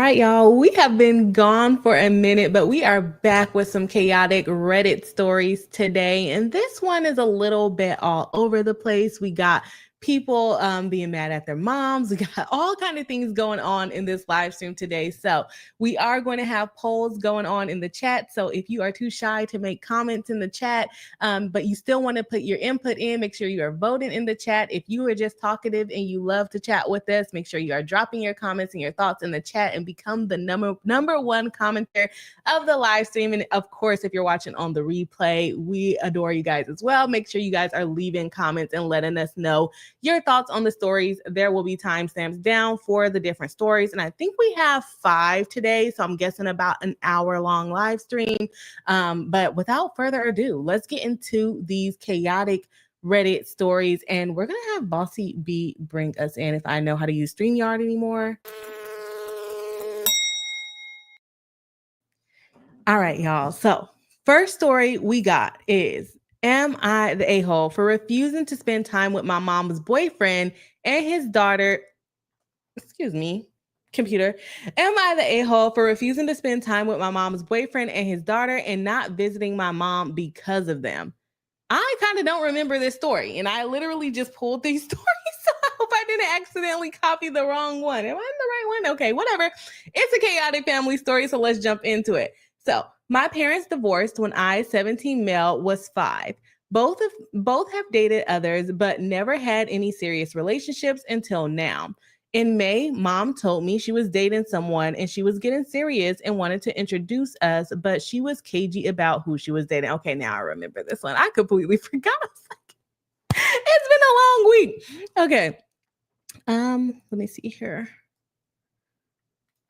right, y'all. We have been gone for a minute, but we are back with some chaotic Reddit stories today. And this one is a little bit all over the place. We got people being mad at their moms. We got all kind of things going on in this live stream today. So we are going to have polls going on in the chat. So if you are too shy to make comments in the chat, but you still want to put your input in, make sure you are voting in the chat. If you are just talkative and you love to chat with us, make sure you are dropping your comments and your thoughts in the chat and become the number one commenter of the live stream. And of course, if you're watching on the replay, we adore you guys as well. Make sure you guys are leaving comments and letting us know your thoughts on the stories. There will be timestamps down for the different stories. And I think we have 5 today. So I'm guessing about an hour-long live stream. But without further ado, let's get into these chaotic Reddit stories. And we're going to have Bossy B bring us in if I know how to use StreamYard anymore. All right, y'all. So first story we got is, am I the a-hole for refusing to spend time with my mom's boyfriend and his daughter? Excuse me, computer. Am I the a-hole for refusing to spend time with my mom's boyfriend and his daughter and not visiting my mom because of them? I kind of don't remember this story, and I literally just pulled these stories, so I hope I didn't accidentally copy the wrong one. Am I in the right one? Okay, whatever. It's a chaotic family story, so let's jump into it. So, my parents divorced when I, 17 male, was 5. Both have dated others, but never had any serious relationships until now. In May, mom told me she was dating someone and she was getting serious and wanted to introduce us, but she was cagey about who she was dating. Okay, now I remember this one. I completely forgot. It's been a long week. Okay. Let me see here.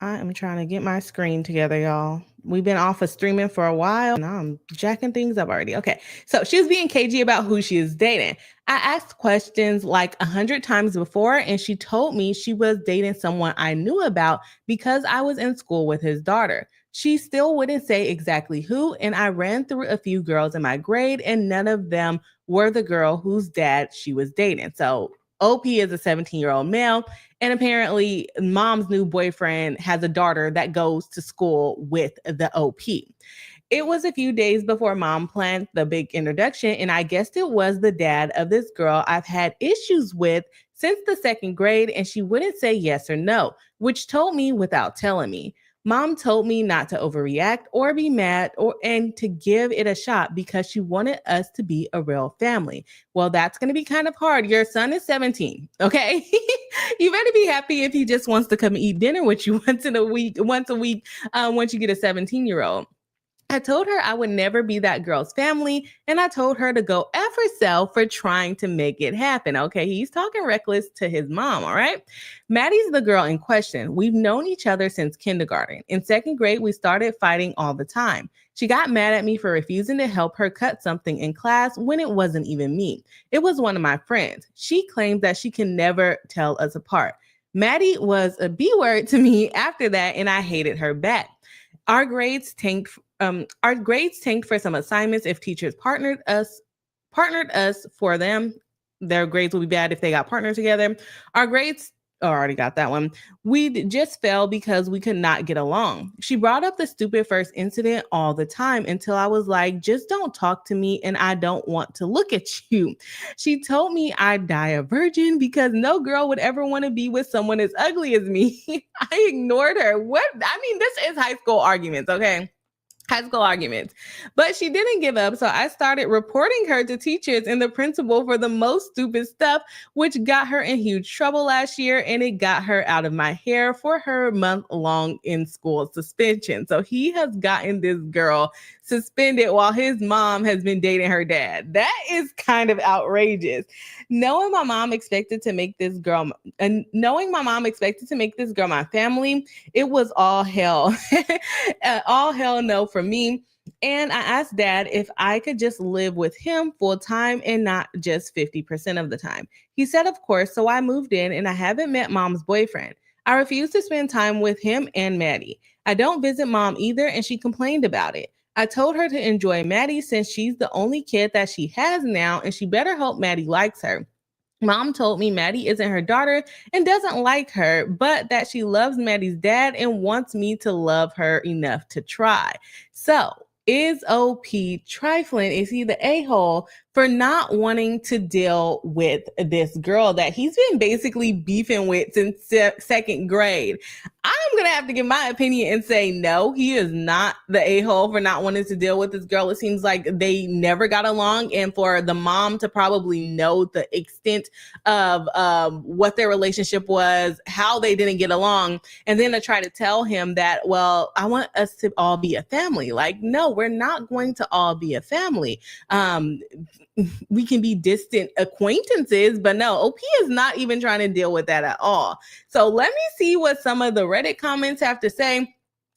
I am trying to get my screen together, y'all. We've been off of streaming for a while. Now I'm jacking things up already. Okay. So she was being cagey about who she is dating. I asked questions like 100 times before, and she told me she was dating someone I knew about because I was in school with his daughter. She still wouldn't say exactly who, and I ran through a few girls in my grade, and none of them were the girl whose dad she was dating. So OP is a 17-year-old male. And apparently, mom's new boyfriend has a daughter that goes to school with the OP. It was a few days before mom planned the big introduction, and I guessed it was the dad of this girl I've had issues with since the 2nd grade, and she wouldn't say yes or no, which told me without telling me. Mom told me not to overreact or be mad and to give it a shot because she wanted us to be a real family. Well, that's going to be kind of hard. Your son is 17, okay? You better be happy if he just wants to come and eat dinner with you once a week, once you get a 17-year-old. I told her I would never be that girl's family, and I told her to go F herself for trying to make it happen. Okay, he's talking reckless to his mom, all right? Maddie's the girl in question. We've known each other since kindergarten. In 2nd grade, we started fighting all the time. She got mad at me for refusing to help her cut something in class when it wasn't even me. It was one of my friends. She claims that she can never tell us apart. Maddie was a B word to me after that, and I hated her back. Our grades tanked for some assignments if teachers partnered us for them. Their grades will be bad if they got partnered together. Our grades already got that one. We just fell because we could not get along. She brought up the stupid first incident all the time until I was like, just don't talk to me and I don't want to look at you. She told me I'd die a virgin because no girl would ever want to be with someone as ugly as me. I ignored her. This is high school arguments, okay? High school arguments. But she didn't give up, so I started reporting her to teachers and the principal for the most stupid stuff, which got her in huge trouble last year, and it got her out of my hair for her month-long in-school suspension. So he has gotten this girl suspended while his mom has been dating her dad. That is kind of outrageous. Knowing my mom expected to make this girl my family, it was all hell. All hell no for me. And I asked dad if I could just live with him full time and not just 50% of the time. He said, of course. So I moved in and I haven't met mom's boyfriend. I refuse to spend time with him and Maddie. I don't visit mom either, and she complained about it. I told her to enjoy Maddie since she's the only kid that she has now, and she better hope Maddie likes her. Mom told me Maddie isn't her daughter and doesn't like her, but that she loves Maddie's dad and wants me to love her enough to try. So, is OP trifling? Is he the a-hole for not wanting to deal with this girl that he's been basically beefing with since second grade? I'm going to have to give my opinion and say no, he is not the a-hole for not wanting to deal with this girl. It seems like they never got along, and for the mom to probably know the extent of what their relationship was, how they didn't get along, and then to try to tell him that, well, I want us to all be a family. Like, no, we're not going to all be a family. We can be distant acquaintances, but no, OP is not even trying to deal with that at all. So let me see what some of the Reddit comments have to say.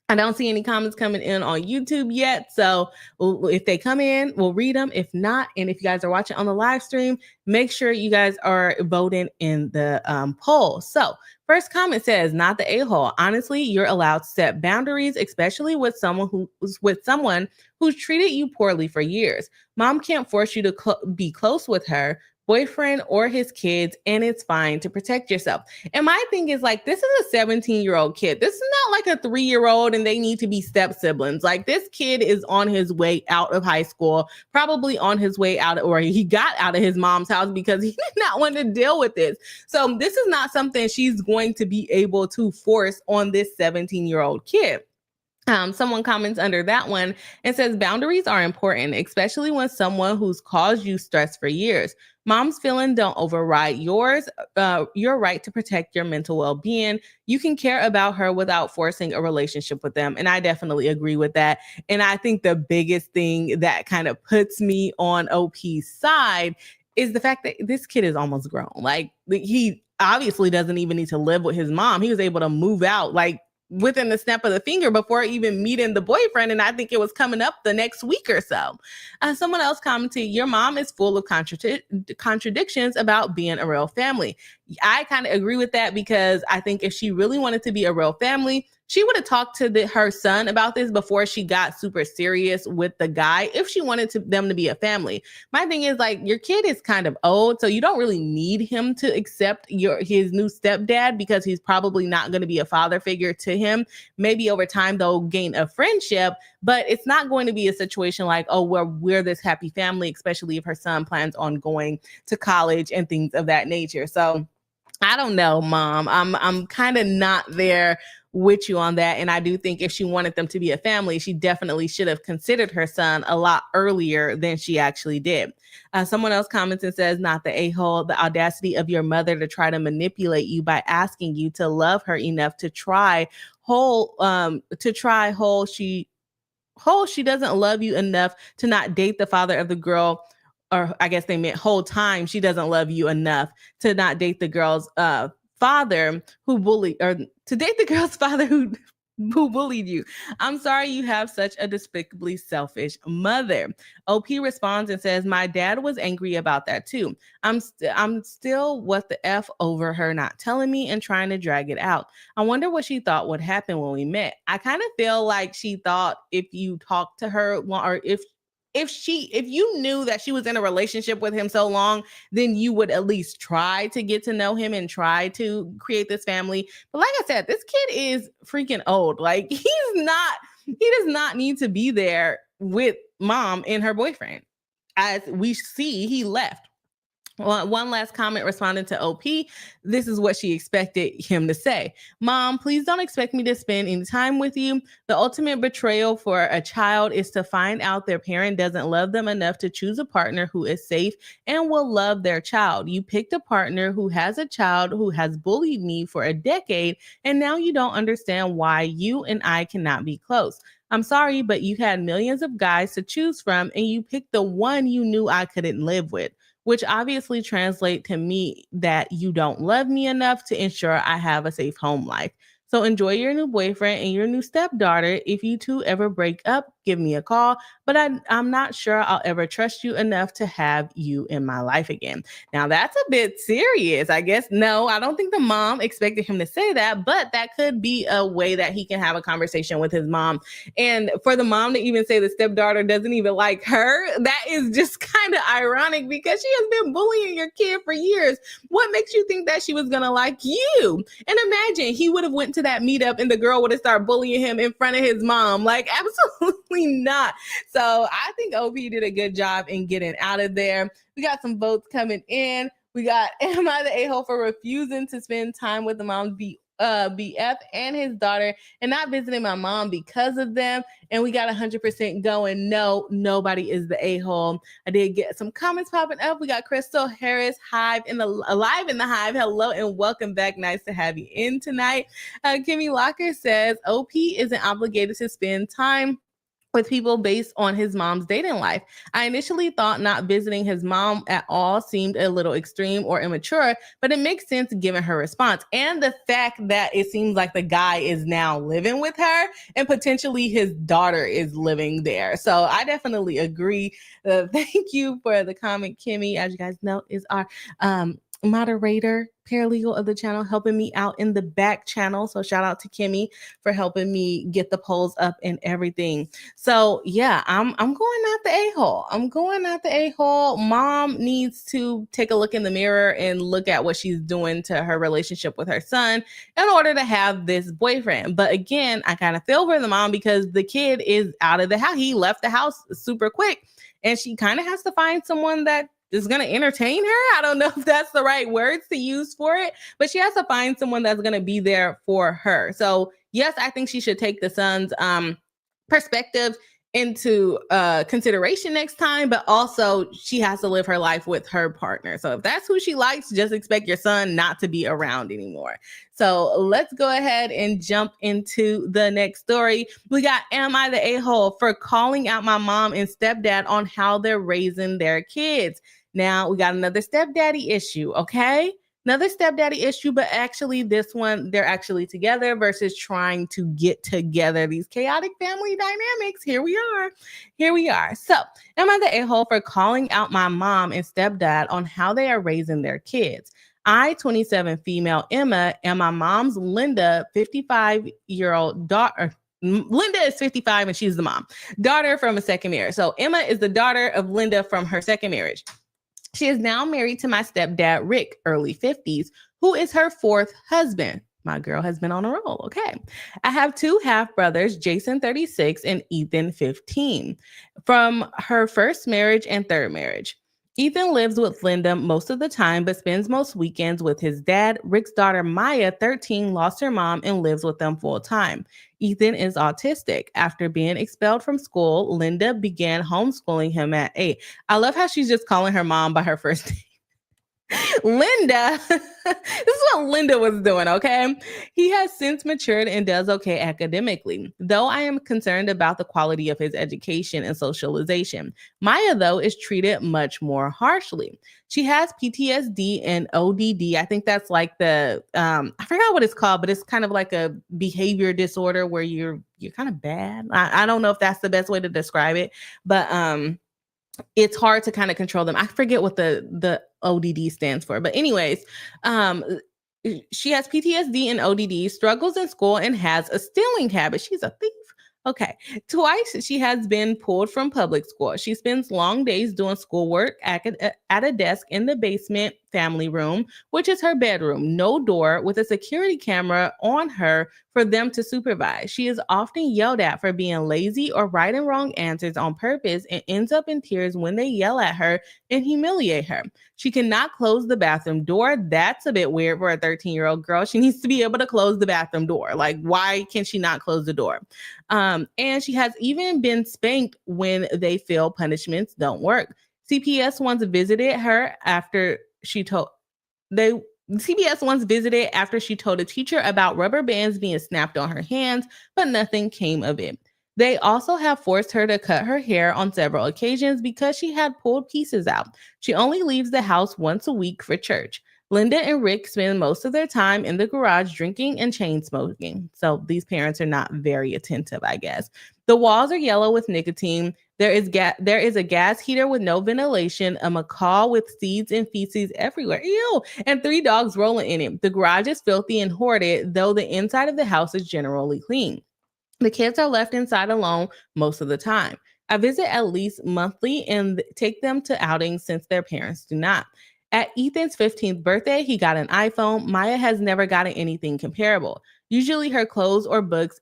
I don't see any comments coming in on YouTube yet. So if they come in, we'll read them. If not, and if you guys are watching on the live stream, make sure you guys are voting in the poll. So first comment says, not the a-hole. Honestly, you're allowed to set boundaries, especially with someone who's treated you poorly for years. Mom can't force you to be close with her boyfriend or his kids, and it's fine to protect yourself. And my thing is, like, this is a 17-year-old kid. This is not like a 3-year-old and they need to be step siblings. Like, this kid is on his way out of high school, probably on his way out, or he got out of his mom's house because he did not want to deal with this. So this is not something she's going to be able to force on this 17-year-old kid. Someone comments under that one and says, boundaries are important, especially when someone who's caused you stress for years. Mom's feeling don't override yours. Your right to protect your mental well-being. You can care about her without forcing a relationship with them. And I definitely agree with that. And I think the biggest thing that kind of puts me on OP's side is the fact that this kid is almost grown. Like, he obviously doesn't even need to live with his mom. He was able to move out like within the snap of the finger before even meeting the boyfriend. And I think it was coming up the next week or so. Someone else commented, your mom is full of contradictions about being a real family. I kind of agree with that, because I think if she really wanted to be a real family, she would have talked to her son about this before she got super serious with the guy, if she wanted them to be a family. My thing is, like, your kid is kind of old, so you don't really need him to accept his new stepdad, because he's probably not going to be a father figure to him. Maybe over time they'll gain a friendship, but it's not going to be a situation like, oh, we're this happy family, especially if her son plans on going to college and things of that nature. So I don't know, Mom. I'm kind of not there with you on that. And I do think if she wanted them to be a family, she definitely should have considered her son a lot earlier than she actually did. Someone else comments and says, not the a-hole, the audacity of your mother to try to manipulate you by asking you to love her enough to try whole. She doesn't love you enough to not date the father of the girl. Or I guess they meant whole time she doesn't love you enough to not date the girl's father who bullied, or to date the girl's father who bullied you. I'm sorry you have such a despicably selfish mother. OP responds and says, my dad was angry about that too. I'm still what the F over her not telling me and trying to drag it out. I wonder what she thought would happen when we met. I kind of feel like she thought if you talked to her, or if you knew that she was in a relationship with him so long, then you would at least try to get to know him and try to create this family. But like I said, this kid is freaking old. Like, he does not need to be there with mom and her boyfriend. As we see, he left. One last comment responding to OP. This is what she expected him to say. Mom, please don't expect me to spend any time with you. The ultimate betrayal for a child is to find out their parent doesn't love them enough to choose a partner who is safe and will love their child. You picked a partner who has a child who has bullied me for a decade, and now you don't understand why you and I cannot be close. I'm sorry, but you had millions of guys to choose from, and you picked the one you knew I couldn't live with, which obviously translates to me that you don't love me enough to ensure I have a safe home life. So enjoy your new boyfriend and your new stepdaughter. If you two ever break up, give me a call, but I'm not sure I'll ever trust you enough to have you in my life again. Now, that's a bit serious. I guess, no, I don't think the mom expected him to say that, but that could be a way that he can have a conversation with his mom. And for the mom to even say the stepdaughter doesn't even like her, that is just kind of ironic because she has been bullying your kid for years. What makes you think that she was going to like you? And imagine he would have went to that meetup and the girl would have started bullying him in front of his mom. Like, absolutely not. So I think OP did a good job in getting out of there. We got some votes coming in. We got, am I the a-hole for refusing to spend time with the mom's BF and his daughter and not visiting my mom because of them? And we got 100% going, no, nobody is the a-hole. I did get some comments popping up. We got Crystal Harris, Alive in the Hive. Hello and welcome back. Nice to have you in tonight. Kimmy Locker says, OP isn't obligated to spend time with people based on his mom's dating life. I initially thought not visiting his mom at all seemed a little extreme or immature, but it makes sense given her response and the fact that it seems like the guy is now living with her and potentially his daughter is living there. So I definitely agree. Thank you for the comment, Kimmy. As you guys know, is our moderator, paralegal of the channel, helping me out in the back channel. So shout out to Kimmy for helping me get the polls up and everything. So yeah, I'm going out the a-hole. I'm going out the a-hole. Mom needs to take a look in the mirror and look at what she's doing to her relationship with her son in order to have this boyfriend. But again, I kind of feel for the mom because the kid is out of the house. He left the house super quick and she kind of has to find someone that is going to entertain her. I don't know if that's the right words to use for it, but she has to find someone that's going to be there for her. So yes, I think she should take the son's perspective into consideration next time, but also she has to live her life with her partner. So if that's who she likes, just expect your son not to be around anymore. So let's go ahead and jump into the next story. We got, am I the a-hole for calling out my mom and stepdad on how they're raising their kids? Now we got another stepdaddy issue, okay? Another stepdaddy issue, but actually this one, they're actually together versus trying to get together. These chaotic family dynamics. Here we are. So, am I the a-hole for calling out my mom and stepdad on how they are raising their kids? I, 27 female Emma, and my mom's Linda, 55-year-old daughter. Linda is 55 and she's the mom. Daughter from a second marriage. So Emma is the daughter of Linda from her second marriage. She is now married to my stepdad, Rick, early 50s, who is her fourth husband. My girl has been on a roll. Okay. I have two half brothers, Jason, 36, and Ethan, 15, from her first marriage and third marriage. Ethan lives with Linda most of the time, but spends most weekends with his dad. Rick's daughter, Maya, 13, lost her mom and lives with them full time. Ethan is autistic. After being expelled from school, Linda began homeschooling him at 8. I love how she's just calling her mom by her first name. Linda, this is what Linda was doing, okay? He has since matured and does okay academically, though I am concerned about the quality of his education and socialization. Maya, though, is treated much more harshly. She has PTSD and ODD. I think that's like the, I forgot what it's called, but it's kind of like a behavior disorder where you're kind of bad. I don't know if that's the best way to describe it, but it's hard to kind of control them. I forget what the ODD stands for. But anyways, she has PTSD and ODD, struggles in school, and has a stealing habit. She's a thief. Okay. Twice she has been pulled from public school. She spends long days doing schoolwork at a desk in the basement family room, which is her bedroom, no door, with a security camera on her for them to supervise. She is often yelled at for being lazy or writing wrong answers on purpose and ends up in tears when they yell at her and humiliate her. She cannot close the bathroom door. That's a bit weird for a 13-year-old girl. She needs to be able to close the bathroom door. Like, why can she not close the door? And she has even been spanked when they feel punishments don't work. CPS once visited her after she told CBS once visited after she told a teacher about rubber bands being snapped on her hands, but nothing came of it. They also have forced her to cut her hair on several occasions because she had pulled pieces out. She only leaves the house once a week for church. Linda and Rick spend most of their time in the garage drinking and chain smoking. So these parents are not very attentive, I guess. The walls are yellow with nicotine. There is a gas heater with no ventilation, a macaw with seeds and feces everywhere. Ew, and 3 dogs rolling in it. The garage is filthy and hoarded, though the inside of the house is generally clean. The kids are left inside alone most of the time. I visit at least monthly and take them to outings since their parents do not. At Ethan's 15th birthday, he got an iPhone. Maya has never gotten anything comparable. Usually her clothes or books,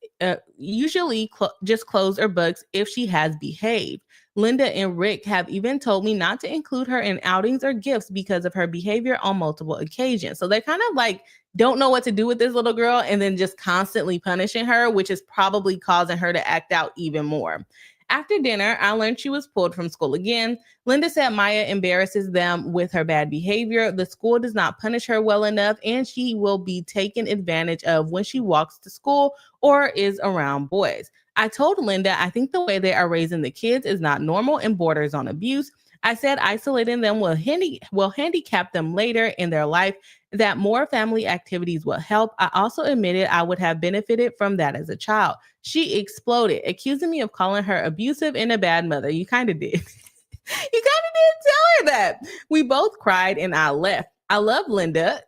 just clothes or books if she has behaved. Linda and Rick have even told me not to include her in outings or gifts because of her behavior on multiple occasions. So they're kind of like don't know what to do with this little girl and then just constantly punishing her, which is probably causing her to act out even more. After dinner, I learned she was pulled from school again. Linda said Maya embarrasses them with her bad behavior. The school does not punish her well enough, and she will be taken advantage of when she walks to school or is around boys. I told Linda I think the way they are raising the kids is not normal and borders on abuse. I said isolating them will handicap them later in their life, that more family activities will help. I also admitted I would have benefited from that as a child. She exploded, accusing me of calling her abusive and a bad mother. You kind of did. You kind of did tell her that. We both cried and I left. I love Linda.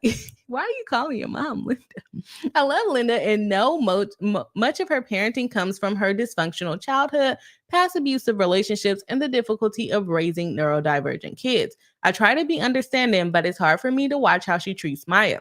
Why are you calling your mom Linda? I love Linda and know much of her parenting comes from her dysfunctional childhood, past abusive relationships, and the difficulty of raising neurodivergent kids. I try to be understanding, but it's hard for me to watch how she treats Maya.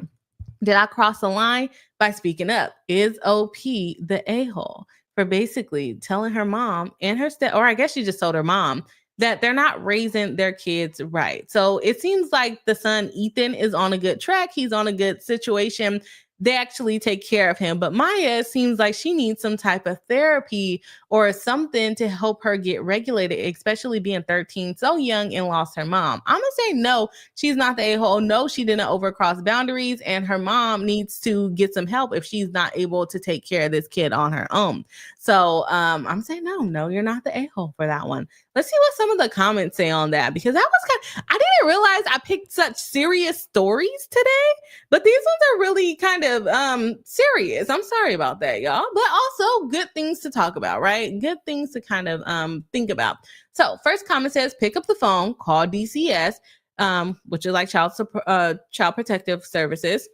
Did I cross the line by speaking up? Is OP the a-hole for basically telling her mom and her or I guess she just told her mom that they're not raising their kids right. So it seems like the son, Ethan, is on a good track. He's on a good situation. They actually take care of him. But Maya seems like she needs some type of therapy or something to help her get regulated, especially being 13, so young and lost her mom. I'm going to say no, she's not the a-hole. No, she didn't overcross boundaries, and her mom needs to get some help if she's not able to take care of this kid on her own. So I'm saying no, you're not the a-hole for that one. Let's see what some of the comments say on that, because that was I didn't realize I picked such serious stories today, but these ones are really kind of serious. I'm sorry about that, y'all, but also good things to talk about, right? Good things to kind of think about. So first comment says, pick up the phone, call DCS, which is like child protective services.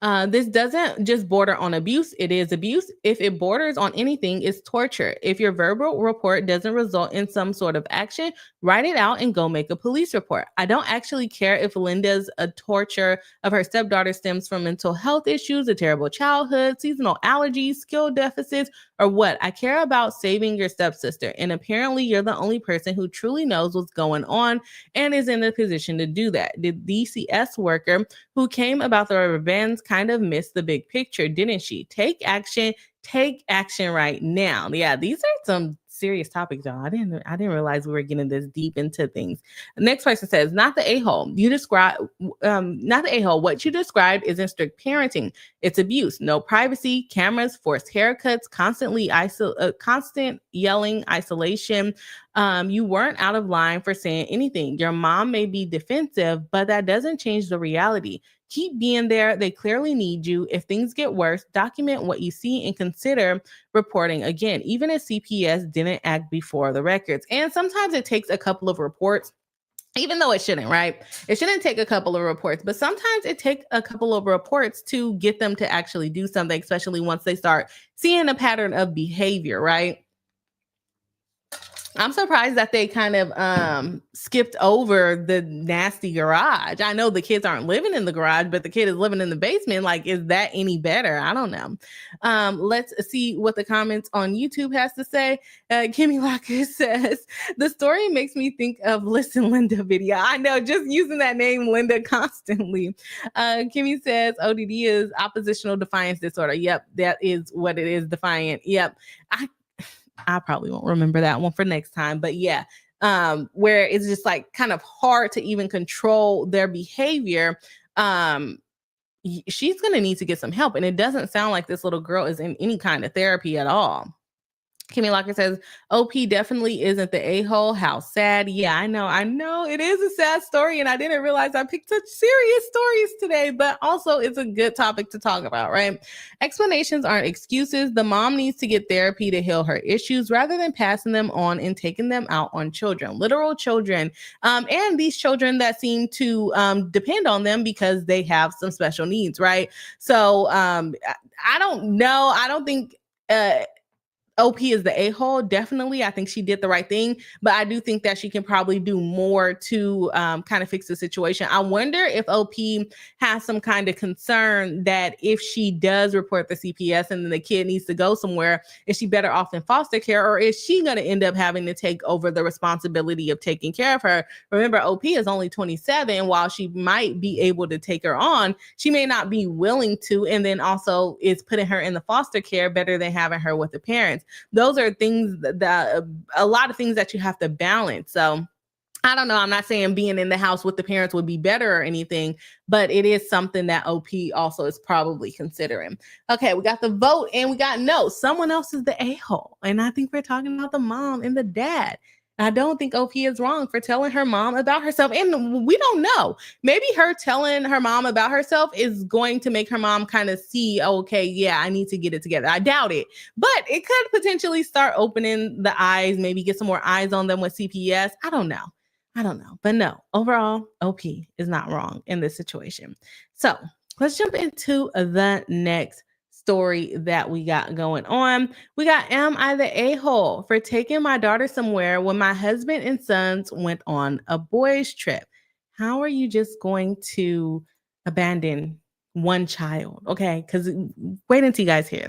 This doesn't just border on abuse. It is abuse. If it borders on anything, it's torture. If your verbal report doesn't result in some sort of action, write it out and go make a police report. I don't actually care if Linda's torture of her stepdaughter stems from mental health issues, a terrible childhood, seasonal allergies, skill deficits, or what. I care about saving your stepsister. And apparently you're the only person who truly knows what's going on and is in a position to do that. The DCS worker who came about the rubber bands kind of missed the big picture, didn't she? Take action right now. Yeah, these are some serious topics, y'all. I didn't realize we were getting this deep into things. The next person says, not the a-hole. Not the a-hole. What you described isn't strict parenting. It's abuse. No privacy, cameras, forced haircuts, constant yelling, isolation. You weren't out of line for saying anything. Your mom may be defensive, but that doesn't change the reality. Keep being there. They clearly need you. If things get worse, document what you see and consider reporting again, even if CPS didn't act before the records. And sometimes it takes a couple of reports, even though it shouldn't, right? It shouldn't take a couple of reports, but sometimes it takes a couple of reports to get them to actually do something, especially once they start seeing a pattern of behavior, right? I'm surprised that they kind of skipped over the nasty garage. I know the kids aren't living in the garage, but the kid is living in the basement. Like, is that any better? I don't know. Let's see what the comments on YouTube has to say. Kimmy Locker says, the story makes me think of Listen Linda video. I know, just using that name Linda constantly. Kimmy says, ODD is oppositional defiance disorder. Yep, that is what it is, defiant. Yep. I probably won't remember that one for next time, but yeah, where it's just like kind of hard to even control their behavior. She's going to need to get some help. And it doesn't sound like this little girl is in any kind of therapy at all. Kimmy Locker says, OP definitely isn't the a-hole. How sad. Yeah, I know. It is a sad story, and I didn't realize I picked such serious stories today, but also it's a good topic to talk about, right? Explanations aren't excuses. The mom needs to get therapy to heal her issues rather than passing them on and taking them out on children, literal children, and these children that seem to depend on them because they have some special needs, right? So I don't know. I don't think OP is the a-hole. Definitely, I think she did the right thing, but I do think that she can probably do more to kind of fix the situation. I wonder if OP has some kind of concern that if she does report the CPS and then the kid needs to go somewhere, is she better off in foster care, or is she going to end up having to take over the responsibility of taking care of her? Remember, OP is only 27. While she might be able to take her on, she may not be willing to, and then also is putting her in the foster care better than having her with the parents. Those are things that a lot of things that you have to balance. So I don't know. I'm not saying being in the house with the parents would be better or anything, but it is something that OP also is probably considering. Okay, we got the vote and we got no. Someone else is the a-hole. And I think we're talking about the mom and the dad. I don't think OP is wrong for telling her mom about herself. And we don't know. Maybe her telling her mom about herself is going to make her mom kind of see, okay, yeah, I need to get it together. I doubt it. But it could potentially start opening the eyes, maybe get some more eyes on them with CPS. I don't know. But no, overall, OP is not wrong in this situation. So let's jump into the next story that we got going on. We got, am I the a-hole for taking my daughter somewhere when my husband and sons went on a boys trip? How are you just going to abandon one child? Okay, because wait until you guys hear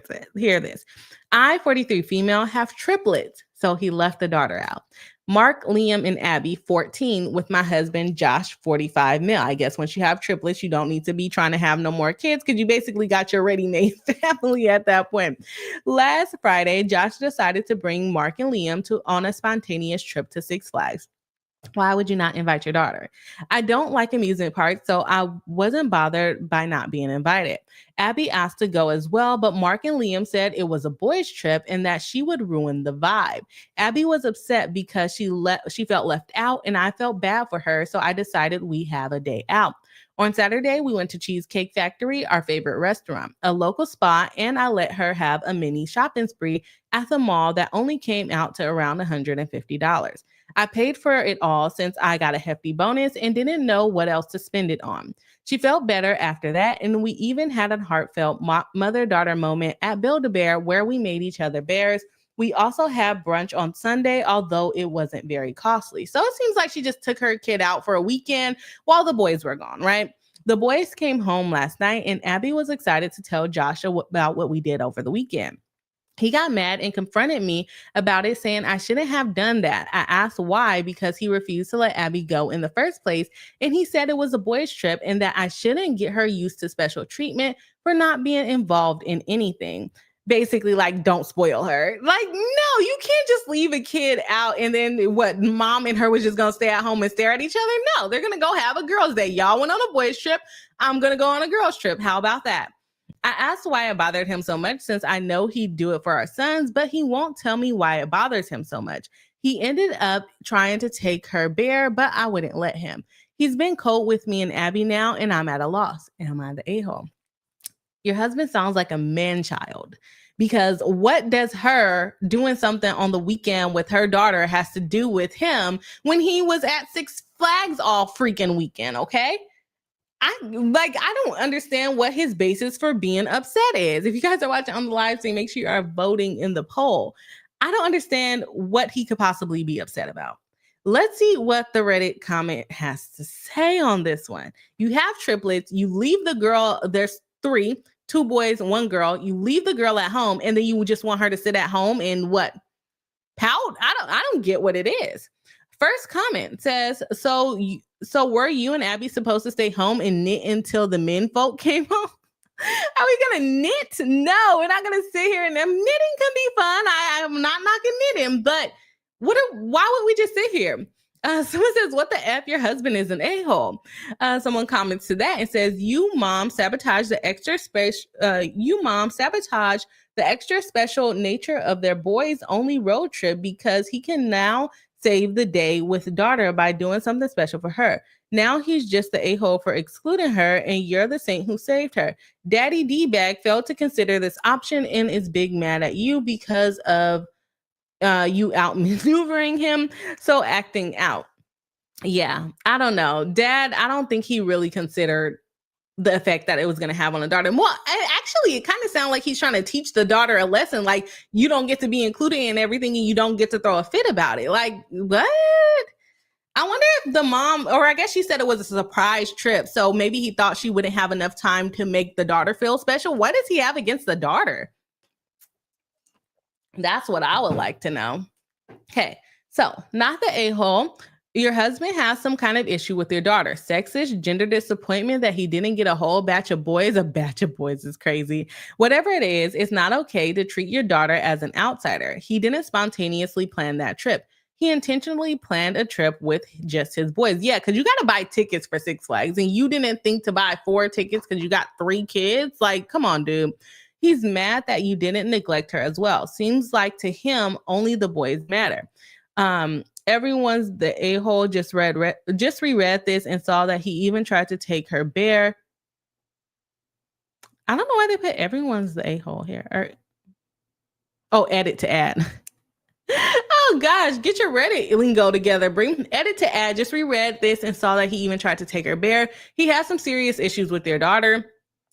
this. I, 43 female, have triplets, so he left the daughter out. Mark, Liam, and Abby, 14, with my husband, Josh, 45 male. I guess once you have triplets, you don't need to be trying to have no more kids because you basically got your ready-made family at that point. Last Friday, Josh decided to bring Mark and Liam on a spontaneous trip to Six Flags. Why would you not invite your daughter? I don't like amusement parks, so I wasn't bothered by not being invited. Abby asked to go as well, but Mark and Liam said it was a boys' trip and that she would ruin the vibe. Abby was upset because she felt left out, and I felt bad for her, so I decided we have a day out. On Saturday, we went to Cheesecake Factory, our favorite restaurant, a local spot, and I let her have a mini shopping spree at the mall that only came out to around $150. I paid for it all since I got a hefty bonus and didn't know what else to spend it on. She felt better after that, and we even had a heartfelt mother-daughter moment at Build-A-Bear where we made each other bears. We also had brunch on Sunday, although it wasn't very costly. So it seems like she just took her kid out for a weekend while the boys were gone, right? The boys came home last night, and Abby was excited to tell Joshua about what we did over the weekend. He got mad and confronted me about it, saying I shouldn't have done that. I asked why, because he refused to let Abby go in the first place, and he said it was a boys' trip and that I shouldn't get her used to special treatment for not being involved in anything. Basically, like, don't spoil her. Like, no, you can't just leave a kid out and then what, mom and her was just going to stay at home and stare at each other? No, they're going to go have a girls' day. Y'all went on a boys' trip. I'm going to go on a girls' trip. How about that? I asked why it bothered him so much since I know he'd do it for our sons, but he won't tell me why it bothers him so much. He ended up trying to take her bear, but I wouldn't let him. He's been cold with me and Abby now, and I'm at a loss. Am I the a-hole? Your husband sounds like a man-child, because what does her doing something on the weekend with her daughter has to do with him when he was at Six Flags all freaking weekend, okay? I don't understand what his basis for being upset is. If you guys are watching on the live stream, make sure you are voting in the poll. I don't understand what he could possibly be upset about. Let's see what the Reddit comment has to say on this one. You have triplets. You leave the girl. There's 3, 2 boys, 1 girl. You leave the girl at home, and then you just want her to sit at home and what? Pout? I don't get what it is. First comment says, so were you and Abby supposed to stay home and knit until the men folk came home? Are we gonna knit? No, we're not gonna sit here and knitting can be fun. I'm not knocking knitting, but why would we just sit here? Someone says, "What the f? Your husband is an a-hole." Someone comments to that and says, "You mom sabotage the extra special. You mom sabotage the extra special nature of their boy's only road trip because he can now save the day with daughter by doing something special for her. Now he's just the a-hole for excluding her, and you're the saint who saved her. Daddy D-bag failed to consider this option and is big mad at you because of you outmaneuvering him, so acting out." Yeah, I don't know. Dad, I don't think he really considered the effect that it was going to have on the daughter. Well, actually, it kind of sounds like he's trying to teach the daughter a lesson. Like, you don't get to be included in everything and you don't get to throw a fit about it. Like, what? I wonder if the mom, or I guess she said it was a surprise trip. So maybe he thought she wouldn't have enough time to make the daughter feel special. What does he have against the daughter? That's what I would like to know. Okay, so not the a-hole. Your husband has some kind of issue with your daughter. Sexist, gender disappointment that he didn't get a whole batch of boys. A batch of boys is crazy. Whatever it is, it's not okay to treat your daughter as an outsider. He didn't spontaneously plan that trip. He intentionally planned a trip with just his boys. Yeah, because you got to buy tickets for Six Flags, and you didn't think to buy 4 tickets because you got 3 kids. Like, come on, dude. He's mad that you didn't neglect her as well. Seems like to him, only the boys matter. Everyone's the a-hole. Just reread this and saw that he even tried to take her bear. I don't know why they put everyone's the a-hole here. Edit to add. Oh gosh, get your Reddit lingo together. Bring edit to add. Just reread this and saw that he even tried to take her bear. He has some serious issues with their daughter.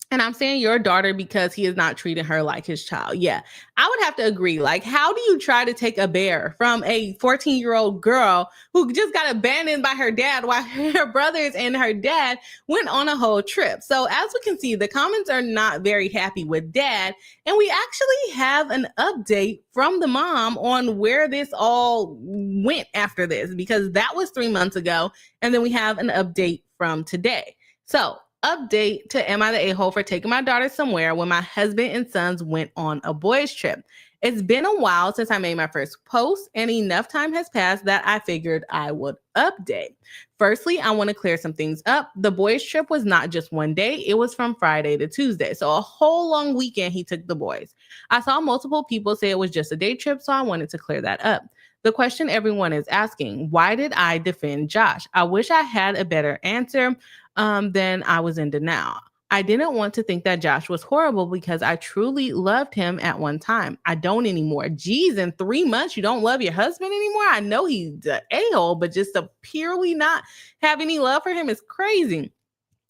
And I'm saying your daughter because he is not treating her like his child. Yeah, I would have to agree. Like, how do you try to take a bear from a 14-year-old girl who just got abandoned by her dad while her brothers and her dad went on a whole trip? So as we can see, the comments are not very happy with dad. And we actually have an update from the mom on where this all went after this, because that was 3 months ago. And then we have an update from today. So update to Am I the A-hole for taking my daughter somewhere when my husband and sons went on a boys trip? It's been a while since I made my first post, and enough time has passed that I figured I would update. Firstly, I want to clear some things up. The boys trip was not just one day. It was from Friday to Tuesday. So a whole long weekend he took the boys. I saw multiple people say it was just a day trip, so I wanted to clear that up. The question everyone is asking, why did I defend Josh? I wish I had a better answer. Then I was in denial. I didn't want to think that Josh was horrible because I truly loved him at one time. I don't anymore. Geez, in 3 months, you don't love your husband anymore? I know he's an a-hole, but just to purely not have any love for him is crazy.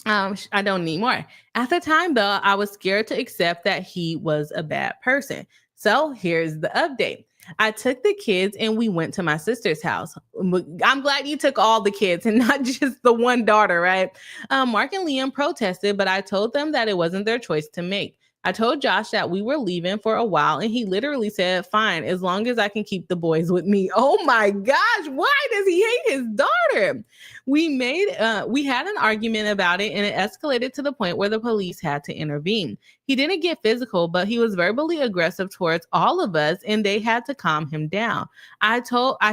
I don't anymore. At the time, though, I was scared to accept that he was a bad person. So here's the update. I took the kids and we went to my sister's house. I'm glad you took all the kids and not just the one daughter, right? Mark and Liam protested, but I told them that it wasn't their choice to make. I told Josh that we were leaving for a while, and he literally said, fine, as long as I can keep the boys with me. Oh my gosh, why does he hate his daughter? We had an argument about it, and it escalated to the point where the police had to intervene. He didn't get physical, but he was verbally aggressive towards all of us, and they had to calm him down. I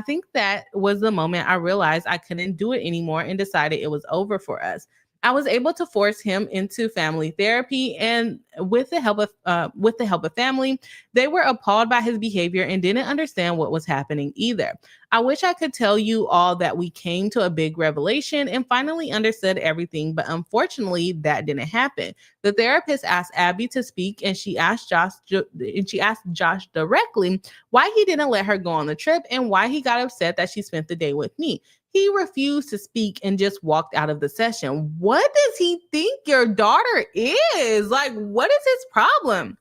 think that was the moment I realized I couldn't do it anymore and decided it was over for us. I was able to force him into family therapy, and with the help of family, they were appalled by his behavior and didn't understand what was happening either. I wish I could tell you all that we came to a big revelation and finally understood everything, but unfortunately, that didn't happen. The therapist asked Abby to speak, and she asked Josh directly why he didn't let her go on the trip and why he got upset that she spent the day with me. He refused to speak and just walked out of the session. What does he think your daughter is? Like, what is his problem?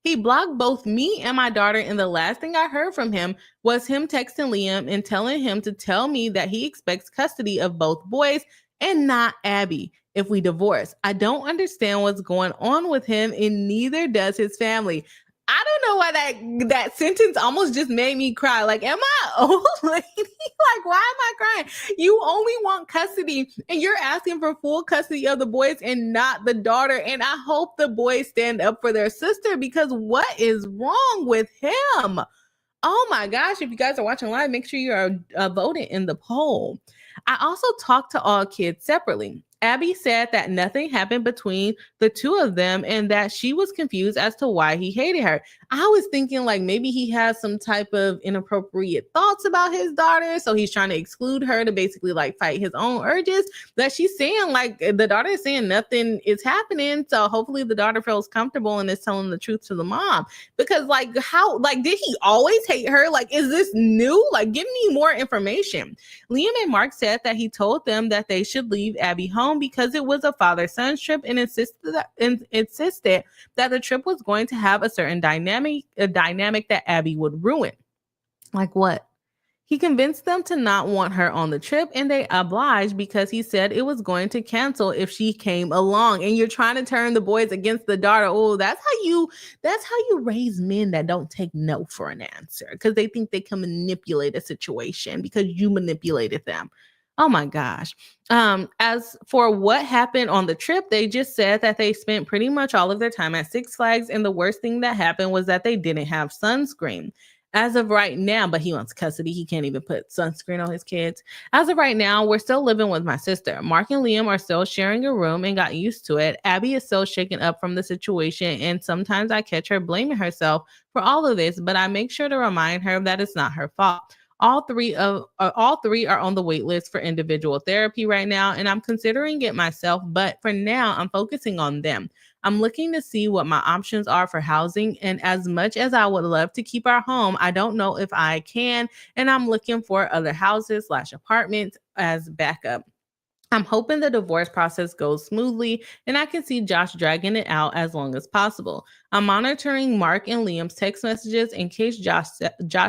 He blocked both me and my daughter, and the last thing I heard from him was him texting Liam and telling him to tell me that he expects custody of both boys and not Abby if we divorce. I don't understand what's going on with him, and neither does his family. I don't know why that sentence almost just made me cry. Like, am I old lady? Like, why am I crying? You only want custody and you're asking for full custody of the boys and not the daughter. And I hope the boys stand up for their sister, because what is wrong with him? Oh my gosh, if you guys are watching live, make sure you're voting in the poll. I also talked to all kids separately. Abby said that nothing happened between the two of them and that she was confused as to why he hated her. I was thinking like maybe he has some type of inappropriate thoughts about his daughter, so he's trying to exclude her to basically like fight his own urges. That she's saying like the daughter is saying nothing is happening, so hopefully the daughter feels comfortable and is telling the truth to the mom. Because like how like did he always hate her? Like is this new? Like give me more information. Liam and Mark said that he told them that they should leave Abby home because it was a father-son trip and insisted that the trip was going to have a certain dynamic that Abby would ruin. Like what? He convinced them to not want her on the trip and they obliged because he said it was going to cancel if she came along. And you're trying to turn the boys against the daughter. Oh, that's how you raise men that don't take no for an answer because they think they can manipulate a situation because you manipulated them. Oh my gosh. As for what happened on the trip, they just said that they spent pretty much all of their time at Six Flags, and the worst thing that happened was that they didn't have sunscreen. As of right now, but he wants custody. He can't even put sunscreen on his kids. As of right now, we're still living with my sister. Mark and Liam are still sharing a room and got used to it. Abby is still shaken up from the situation, and sometimes I catch her blaming herself for all of this, but I make sure to remind her that it's not her fault. All three are on the wait list for individual therapy right now, and I'm considering it myself, but for now, I'm focusing on them. I'm looking to see what my options are for housing, and as much as I would love to keep our home, I don't know if I can, and I'm looking for other houses/apartments as backup. I'm hoping the divorce process goes smoothly and I can see Josh dragging it out as long as possible. I'm monitoring Mark and Liam's text messages in case Josh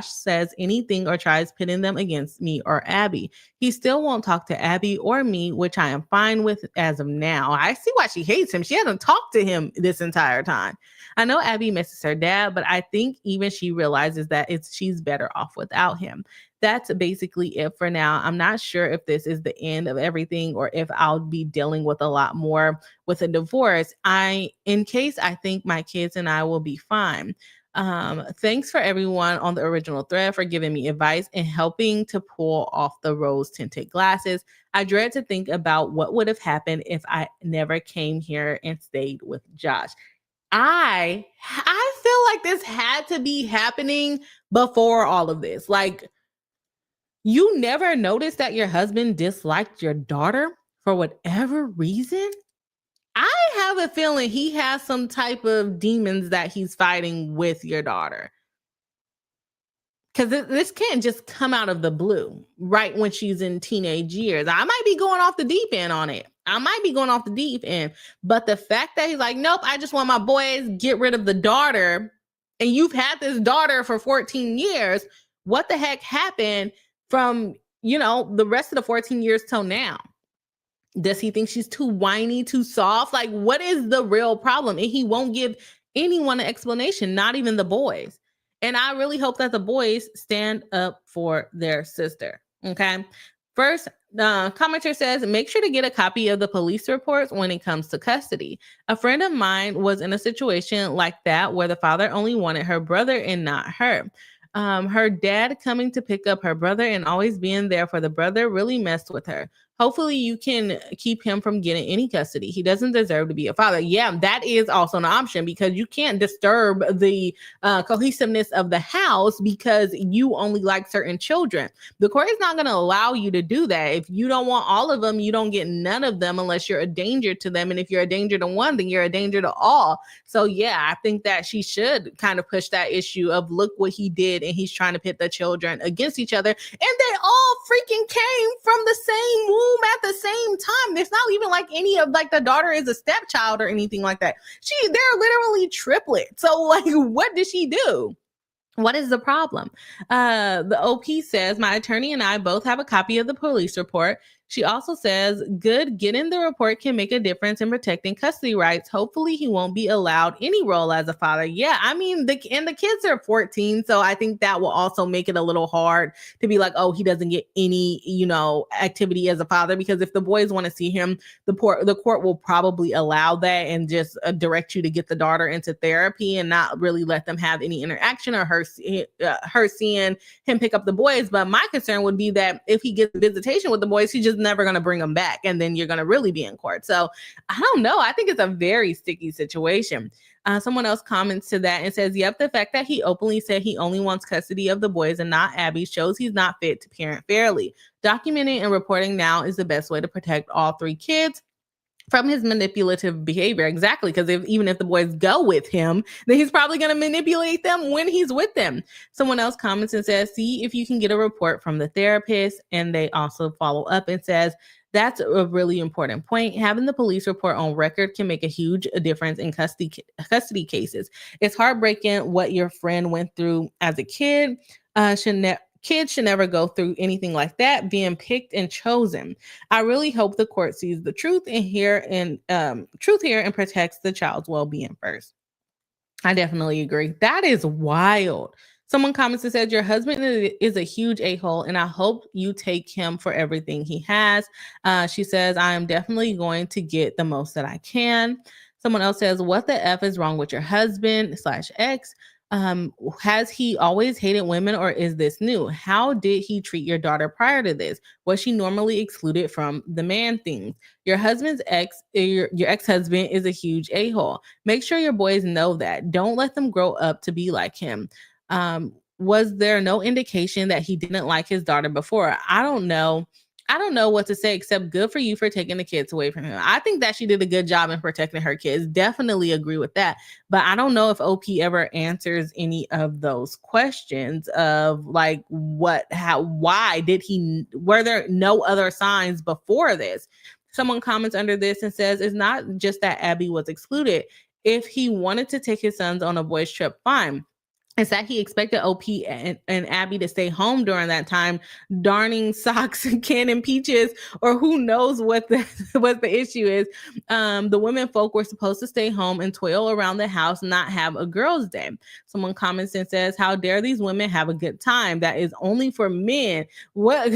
says anything or tries pitting them against me or Abby. He still won't talk to Abby or me, which I am fine with as of now. I see why she hates him. She hasn't talked to him this entire time. I know Abby misses her dad, but I think even she realizes that she's better off without him. That's basically it for now. I'm not sure if this is the end of everything or if I'll be dealing with a lot more with a divorce. In case I think my kids and I will be fine. Thanks for everyone on the original thread for giving me advice and helping to pull off the rose tinted glasses. I dread to think about what would have happened if I never came here and stayed with Josh. I feel like this had to be happening before all of this. Like, you never noticed that your husband disliked your daughter for whatever reason? I have a feeling he has some type of demons that he's fighting with your daughter. Because this can't just come out of the blue right when she's in teenage years. I might be going off the deep end on it. But the fact that he's like, nope, I just want my boys, get rid of the daughter. And you've had this daughter for 14 years. What the heck happened from, the rest of the 14 years till now? Does he think she's too whiny, too soft? Like, what is the real problem? And he won't give anyone an explanation, not even the boys. And I really hope that the boys stand up for their sister. Okay. First, commenter says, make sure to get a copy of the police reports when it comes to custody. A friend of mine was in a situation like that where the father only wanted her brother and not her. Her dad coming to pick up her brother and always being there for the brother really messed with her. Hopefully you can keep him from getting any custody. He doesn't deserve to be a father. Yeah, that is also an option because you can't disturb the cohesiveness of the house because you only like certain children. The court is not going to allow you to do that. If you don't want all of them, you don't get none of them unless you're a danger to them. And if you're a danger to one, then you're a danger to all. So yeah, I think that she should kind of push that issue of look what he did and he's trying to pit the children against each other. And they all freaking came from the same womb at the same time. It's not even like any of like the daughter is a stepchild or anything like that. They're literally triplets. So like, what did she do? What is the problem? The OP says, my attorney and I both have a copy of the police report. She also says, good, getting the report can make a difference in protecting custody rights. Hopefully he won't be allowed any role as a father. Yeah, I mean, the kids are 14, so I think that will also make it a little hard to be like, oh, he doesn't get any, activity as a father, because if the boys want to see him, the court will probably allow that and just direct you to get the daughter into therapy and not really let them have any interaction, or her seeing him pick up the boys. But my concern would be that if he gets visitation with the boys, he's just never going to bring them back, and then you're going to really be in court. So I don't know. I think it's a very sticky situation. Someone else comments to that and says, yep, the fact that he openly said he only wants custody of the boys and not Abby shows he's not fit to parent fairly. Documenting and reporting now is the best way to protect all three kids from his manipulative behavior. Exactly, because even if the boys go with him, then he's probably going to manipulate them when he's with them. Someone else comments and says, see if you can get a report from the therapist. And they also follow up and says, that's a really important point. Having the police report on record can make a huge difference in custody cases. It's heartbreaking what your friend went through as a kid. Kids should never go through anything like that, being picked and chosen. I really hope the court sees the truth here and protects the child's well-being first. I definitely agree. That is wild. Someone comments and said, your husband is a huge a-hole, and I hope you take him for everything he has. She says, I am definitely going to get the most that I can. Someone else says, what the F is wrong with your husband / ex? Has he always hated women, or is this new? How did he treat your daughter prior to this? Was she normally excluded from the man things? Your husband's your ex-husband is a huge a-hole. Make sure your boys know that. Don't let them grow up to be like him. Was there no indication that he didn't like his daughter before? I don't know what to say except good for you for taking the kids away from him. I think that she did a good job in protecting her kids. Definitely agree with that. But I don't know if OP ever answers any of those questions of like were there no other signs before this? Someone comments under this and says, it's not just that Abby was excluded. If he wanted to take his sons on a boys trip, fine. It's that he expected OP and Abby to stay home during that time, darning socks and canning peaches, or who knows what the issue is. The women folk were supposed to stay home and toil around the house, not have a girls' day. Someone comments and says, how dare these women have a good time? That is only for men. What